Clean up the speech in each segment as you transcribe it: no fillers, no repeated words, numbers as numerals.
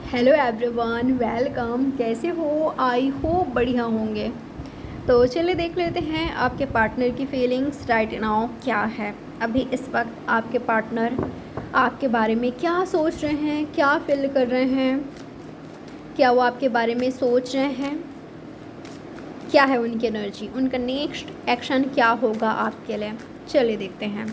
Hello everyone, welcome. कैसे हो? I hope बढ़िया होंगे। तो चलिए देख लेते हैं आपके पार्टनर की फीलिंग्स राइट नाउ क्या है। अभी इस वक्त आपके पार्टनर आपके बारे में क्या सोच रहे हैं, क्या फील कर रहे हैं, क्या वो आपके बारे में सोच रहे हैं, क्या है उनकी एनर्जी, उनका नेक्स्ट एक्शन क्या होगा आपके लिए। चलिए देखते हैं।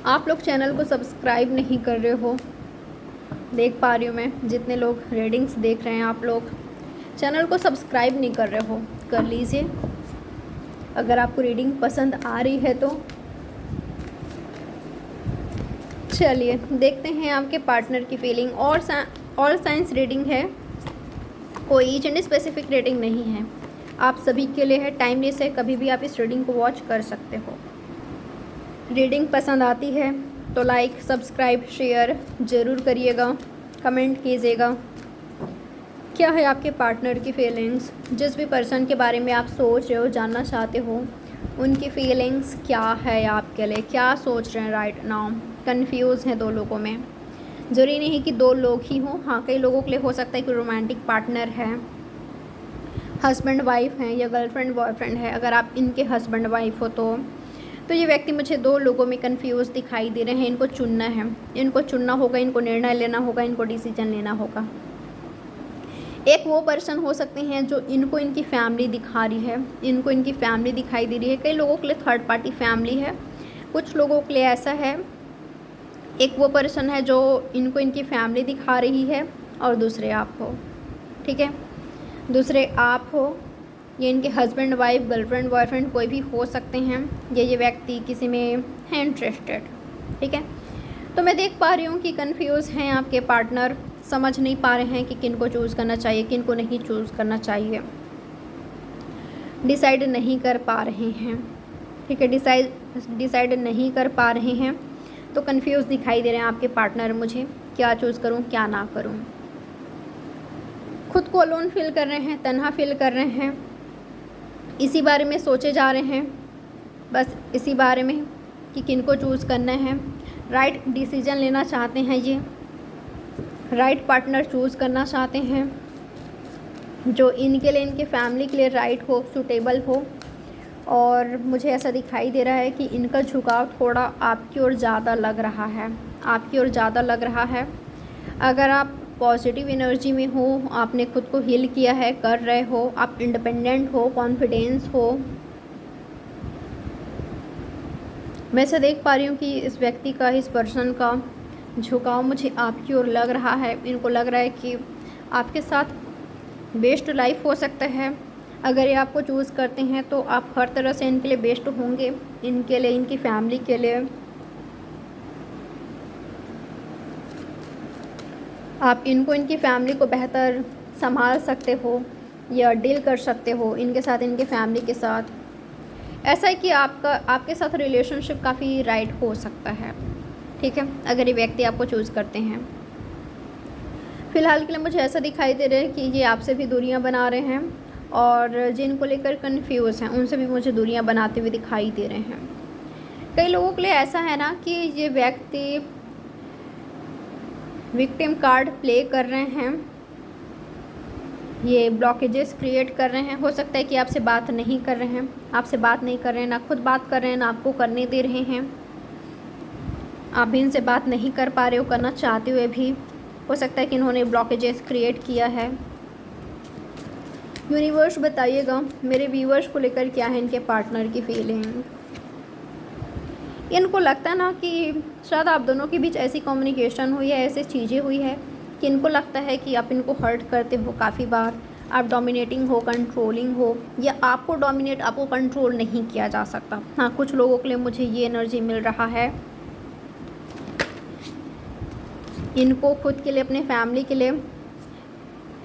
आप लोग चैनल को सब्सक्राइब नहीं कर रहे हो, देख पा रही हूँ मैं। जितने लोग रीडिंग्स देख रहे हैं, आप लोग चैनल को सब्सक्राइब नहीं कर रहे हो, कर लीजिए। अगर आपको रीडिंग पसंद आ रही है तो चलिए देखते हैं आपके पार्टनर की फीलिंग। और साइंस रीडिंग है, कोई एज एंड स्पेसिफिक रीडिंग नहीं है, आप सभी के लिए है। टाइमलेस है, कभी भी आप इस रीडिंग को वॉच कर सकते हो। रीडिंग पसंद आती है तो लाइक, सब्सक्राइब, शेयर ज़रूर करिएगा, कमेंट कीजिएगा। क्या है आपके पार्टनर की फीलिंग्स, जिस भी पर्सन के बारे में आप सोच रहे हो, जानना चाहते हो, उनकी फीलिंग्स क्या है आपके लिए, क्या सोच रहे हैं राइट नाउ। कंफ्यूज हैं दो लोगों में, ज़रूरी नहीं कि दो लोग ही हों। हाँ, कई लोगों के लिए हो सकता है कि रोमांटिक पार्टनर है, हस्बैंड वाइफ हैं या गर्लफ्रेंड बॉयफ्रेंड है। अगर आप इनके हस्बैंड वाइफ हो तो ये व्यक्ति मुझे दो लोगों में कंफ्यूज दिखाई दे रहे हैं। इनको चुनना है, इनको चुनना होगा, इनको निर्णय लेना होगा, इनको डिसीजन लेना होगा। एक वो पर्सन हो सकते हैं जो इनको इनकी फैमिली दिखा रही है, इनको इनकी फैमिली दिखाई दे रही है। कई लोगों के लिए थर्ड पार्टी फैमिली है, कुछ लोगों के लिए ऐसा है। एक वो पर्सन है जो इनको इनकी फैमिली दिखा रही है और दूसरे आप हो, ठीक है। दूसरे आप हो, ये इनके हस्बैंड वाइफ, गर्लफ्रेंड बॉयफ्रेंड कोई भी हो सकते हैं। ये व्यक्ति किसी में है इंटरेस्टेड, ठीक है। तो मैं देख पा रही हूँ कि कंफ्यूज हैं आपके पार्टनर, समझ नहीं पा रहे हैं कि किन को चूज़ करना चाहिए, किन को नहीं चूज़ करना चाहिए, डिसाइड नहीं कर पा रहे हैं, ठीक है। डिसाइड नहीं कर पा रहे हैं तो कंफ्यूज दिखाई दे रहे हैं आपके पार्टनर मुझे, क्या चूज़ करूँ क्या ना करूँ। खुद को अलोन फील कर रहे हैं, तन्हा फील कर रहे हैं, इसी बारे में सोचे जा रहे हैं, बस इसी बारे में कि किन को चूज़ करना है। राइट डिसीजन लेना चाहते हैं, ये राइट पार्टनर चूज़ करना चाहते हैं जो इनके लिए, इनके फैमिली के लिए राइट हो, सूटेबल हो। और मुझे ऐसा दिखाई दे रहा है कि इनका झुकाव थोड़ा आपकी ओर ज़्यादा लग रहा है, आपकी ओर ज़्यादा लग रहा है। अगर आप पॉजिटिव एनर्जी में हो, आपने खुद को हील किया है, कर रहे हो, आप इंडिपेंडेंट हो, कॉन्फिडेंस हो, मैं ऐसा देख पा रही हूँ कि इस व्यक्ति का, इस पर्सन का झुकाव मुझे आपकी ओर लग रहा है। इनको लग रहा है कि आपके साथ बेस्ट लाइफ हो सकता है। अगर ये आपको चूज़ करते हैं तो आप हर तरह से इनके लिए बेस्ट होंगे, इनके लिए, इनकी फैमिली के लिए। आप इनको, इनकी फैमिली को बेहतर संभाल सकते हो या डील कर सकते हो इनके साथ, इनके फैमिली के साथ। ऐसा है कि आपके साथ रिलेशनशिप काफ़ी राइट हो सकता है, ठीक है, अगर ये व्यक्ति आपको चूज़ करते हैं। फ़िलहाल के लिए मुझे ऐसा दिखाई दे रहा है कि ये आपसे भी दूरियां बना रहे हैं, और जिनको लेकर कंफ्यूज हैं उनसे भी मुझे दूरियां बनाते हुए दिखाई दे रहे हैं। कई लोगों के लिए ऐसा है ना कि ये व्यक्ति विक्टिम कार्ड प्ले कर रहे हैं, ये ब्लॉकेजेस क्रिएट कर रहे हैं। हो सकता है कि आपसे बात नहीं कर रहे हैं, आपसे बात नहीं कर रहे हैं, ना खुद बात कर रहे हैं, ना आपको करने दे रहे हैं। आप भी इनसे बात नहीं कर पा रहे हो, करना चाहते हुए भी। हो सकता है कि इन्होंने ब्लॉकेजेस क्रिएट किया है। यूनिवर्स बताइएगा मेरे व्यूवर्स को लेकर क्या है इनके पार्टनर की फीलिंग। इनको लगता है ना कि शायद आप दोनों के बीच ऐसी कम्युनिकेशन हुई है, ऐसी चीज़ें हुई है कि इनको लगता है कि आप इनको हर्ट करते हो काफ़ी बार। आप डोमिनेटिंग हो, कंट्रोलिंग हो, या आपको डोमिनेट, आपको कंट्रोल नहीं किया जा सकता। हाँ, कुछ लोगों के लिए मुझे ये एनर्जी मिल रहा है। इनको खुद के लिए, अपने फैमिली के लिए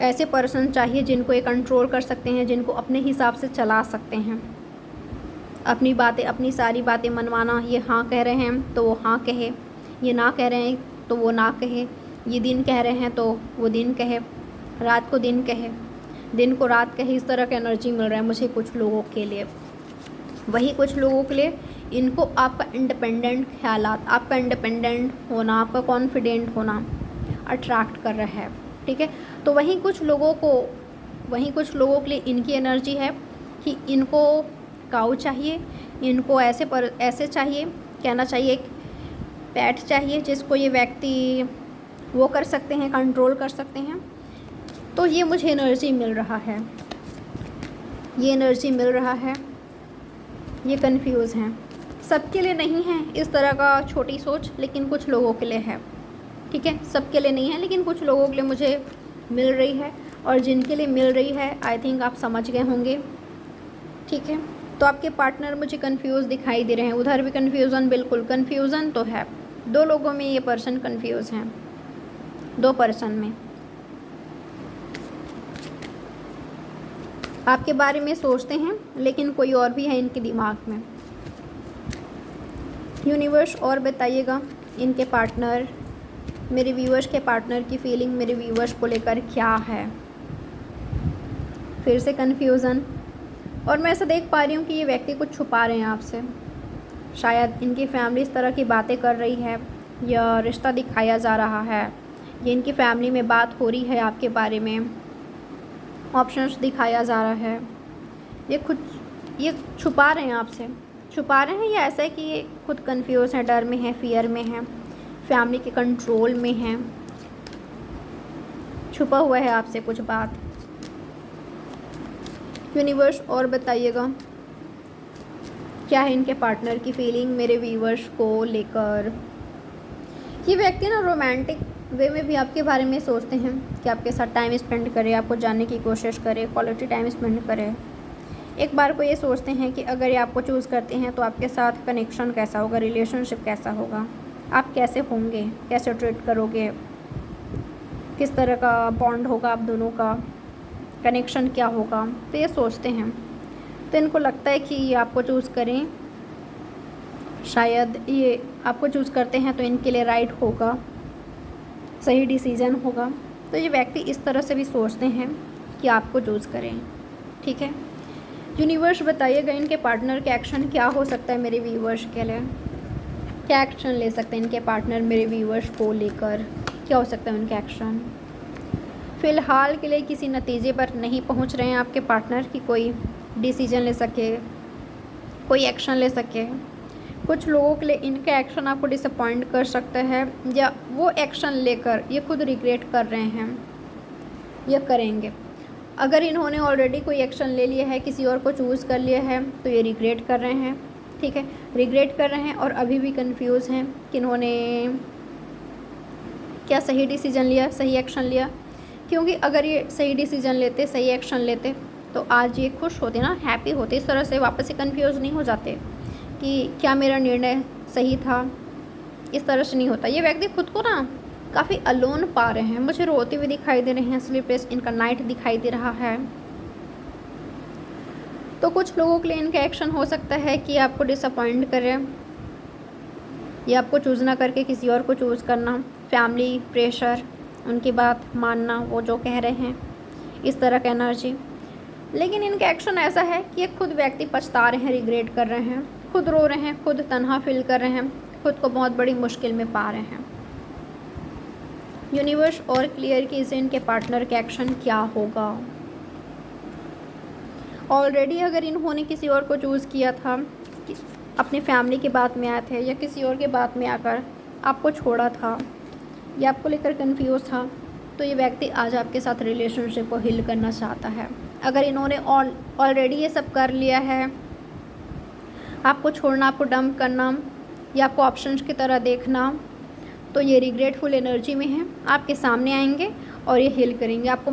ऐसे पर्सन चाहिए जिनको ये कंट्रोल कर सकते हैं, जिनको अपने हिसाब से चला सकते हैं। अपनी बातें, अपनी सारी बातें मनवाना। ये हाँ कह रहे हैं तो वो हाँ कहे, ये ना कह रहे हैं तो वो ना कहे, ये दिन कह रहे हैं तो वो दिन कहे, रात को दिन कहे, दिन को रात कहे। इस तरह का एनर्जी मिल रहा है मुझे कुछ लोगों के लिए। वही कुछ लोगों के लिए इनको आपका इंडिपेंडेंट ख्यालात, आपका इंडिपेंडेंट होना, आपका कॉन्फिडेंट होना अट्रैक्ट कर रहा है। ठीक है। तो वहीं कुछ लोगों के लिए इनकी एनर्जी है कि इनको काऊ चाहिए, इनको ऐसे चाहिए, कहना चाहिए एक पेट चाहिए जिसको ये व्यक्ति वो कर सकते हैं, कंट्रोल कर सकते हैं। तो ये मुझे एनर्जी मिल रहा है, ये एनर्जी मिल रहा है। ये कंफ्यूज हैं, सबके लिए नहीं है इस तरह का छोटी सोच, लेकिन कुछ लोगों के लिए है, ठीक है। सबके लिए नहीं है लेकिन कुछ लोगों के लिए मुझे मिल रही है, और जिनके लिए मिल रही है आई थिंक आप समझ गए होंगे, ठीक है। तो आपके पार्टनर मुझे कंफ्यूज दिखाई दे रहे हैं, उधर भी कंफ्यूजन, बिल्कुल कंफ्यूजन तो है। 2 लोगों में ये पर्सन कंफ्यूज हैं, 2 पर्सन में आपके बारे में सोचते हैं, लेकिन कोई और भी है इनके दिमाग में। यूनिवर्स और बताइएगा इनके पार्टनर, मेरे व्यूअर्स के पार्टनर की फीलिंग मेरे व्यूअर्स को लेकर क्या है। फिर से कन्फ्यूज़न, और मैं ऐसा देख पा रही हूँ कि ये व्यक्ति कुछ छुपा रहे हैं आपसे। शायद इनकी फैमिली इस तरह की बातें कर रही है, या रिश्ता दिखाया जा रहा है, ये इनकी फैमिली में बात हो रही है आपके बारे में, ऑप्शंस दिखाया जा रहा है। ये छुपा रहे हैं आपसे, छुपा रहे हैं, या ऐसा है कि ये खुद कंफ्यूज है, डर में है, फियर में है, फैमिली के कंट्रोल में है, छुपा हुआ है आपसे कुछ बात। यूनिवर्स और बताइएगा क्या है इनके पार्टनर की फीलिंग मेरे व्यूअर्स को लेकर। ये व्यक्ति ना रोमांटिक वे में भी आपके बारे में सोचते हैं कि आपके साथ टाइम स्पेंड करे, आपको जानने की कोशिश करे, क्वालिटी टाइम स्पेंड करे। एक बार को ये सोचते हैं कि अगर ये आपको चूज़ करते हैं तो आपके साथ कनेक्शन कैसा होगा, रिलेशनशिप कैसा होगा, आप कैसे होंगे, कैसे ट्रीट करोगे, किस तरह का बॉन्ड होगा आप दोनों का, कनेक्शन क्या होगा। तो ये सोचते हैं, तो इनको लगता है कि ये आपको चूज़ करें, शायद ये आपको चूज़ करते हैं तो इनके लिए राइट होगा, सही डिसीज़न होगा। तो ये व्यक्ति इस तरह से भी सोचते हैं कि आपको चूज़ करें, ठीक है। यूनिवर्स बताइएगा इनके पार्टनर के एक्शन क्या हो सकता है मेरे व्यूअर्स के लिए, क्या एक्शन ले सकते हैं इनके पार्टनर मेरे व्यूअर्स को लेकर, क्या हो सकता है उनके एक्शन। फ़िलहाल के लिए किसी नतीजे पर नहीं पहुंच रहे हैं आपके पार्टनर कि कोई डिसीजन ले सके, कोई एक्शन ले सके। कुछ लोगों के लिए इनका एक्शन आपको डिसअपॉइंट कर सकता है, या वो एक्शन लेकर ये खुद रिग्रेट कर रहे हैं, ये करेंगे। अगर इन्होंने ऑलरेडी कोई एक्शन ले लिया है, किसी और को चूज़ कर लिया है, तो ये रिग्रेट कर रहे हैं, ठीक है, रिग्रेट कर रहे हैं। और अभी भी कंफ्यूज हैं कि इन्होंने क्या सही डिसीजन लिया, सही एक्शन लिया। क्योंकि अगर ये सही डिसीजन लेते, सही एक्शन लेते, तो आज ये खुश होते ना, हैप्पी होते। इस तरह से वापस से कंफ्यूज नहीं हो जाते कि क्या मेरा निर्णय सही था, इस तरह से नहीं होता। ये व्यक्ति खुद को ना काफ़ी अलोन पा रहे हैं, मुझे रोते हुए दिखाई दे रहे हैं, स्लीपलेस इनका नाइट दिखाई दे रहा है। तो कुछ लोगों के लिए इनका एक्शन हो सकता है कि आपको डिसअपॉइंट करें, या आपको चूज़ ना करके किसी और को चूज़ करना, फैमिली प्रेशर, उनकी बात मानना, वो जो कह रहे हैं, इस तरह का एनर्जी। लेकिन इनका एक्शन ऐसा है कि ये खुद व्यक्ति पछता रहे हैं, रिग्रेट कर रहे हैं, खुद रो रहे हैं, खुद तन्हा फील कर रहे हैं, खुद को बहुत बड़ी मुश्किल में पा रहे हैं। यूनिवर्स और क्लियर कीजिए इनके पार्टनर के एक्शन क्या होगा। ऑलरेडी अगर इन्होंने किसी और को चूज़ किया था, अपनी फैमिली की बात में आए थे, या किसी और के बात में आकर आपको छोड़ा था, या आपको लेकर कंफ्यूज था, तो ये व्यक्ति आज आपके साथ रिलेशनशिप को हील करना चाहता है। अगर इन्होंने ऑलरेडी ये सब कर लिया है, आपको छोड़ना, आपको डंप करना, या आपको ऑप्शंस की तरह देखना, तो ये रिग्रेटफुल एनर्जी में है, आपके सामने आएंगे और ये हील करेंगे, आपको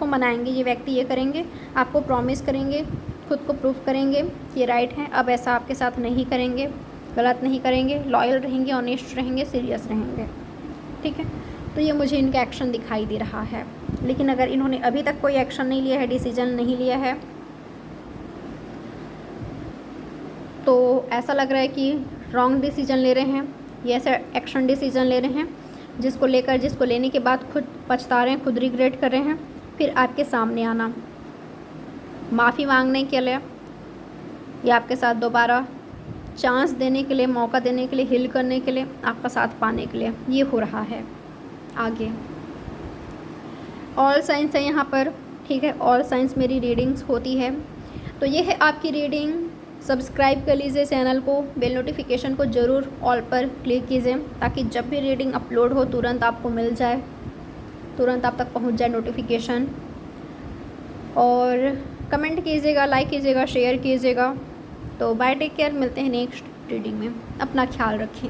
मनाएंगे। ये व्यक्ति ये करेंगे, आपको प्रॉमिस करेंगे, खुद को प्रूव करेंगे कि ये राइट हैं, अब ऐसा आपके साथ नहीं करेंगे, गलत नहीं करेंगे, लॉयल रहेंगे, ऑनेस्ट रहेंगे, सीरियस रहेंगे, ठीक है। तो ये मुझे इनका एक्शन दिखाई दे रहा है। लेकिन अगर इन्होंने अभी तक कोई एक्शन नहीं लिया है, डिसीजन नहीं लिया है, तो ऐसा लग रहा है कि रॉन्ग डिसीजन ले रहे हैं, ये ऐसा एक्शन डिसीजन ले रहे हैं जिसको लेने के बाद खुद पछता रहे हैं, खुद रिग्रेट कर रहे हैं। फिर आपके सामने आना, माफ़ी मांगने के लिए, या आपके साथ दोबारा चांस देने के लिए, मौका देने के लिए, हील करने के लिए, आपका साथ पाने के लिए, ये हो रहा है आगे। ऑल साइंस है यहाँ पर, ठीक है, ऑल साइंस मेरी रीडिंग्स होती है। तो ये है आपकी रीडिंग। सब्सक्राइब कर लीजिए चैनल को, बेल नोटिफिकेशन को ज़रूर ऑल पर क्लिक कीजिए ताकि जब भी रीडिंग अपलोड हो तुरंत आपको मिल जाए, तुरंत आप तक पहुंच जाए नोटिफिकेशन। और कमेंट कीजिएगा, लाइक कीजिएगा, शेयर कीजिएगा। तो बाय, टेक केयर, मिलते हैं नेक्स्ट रीडिंग में, अपना ख्याल रखें।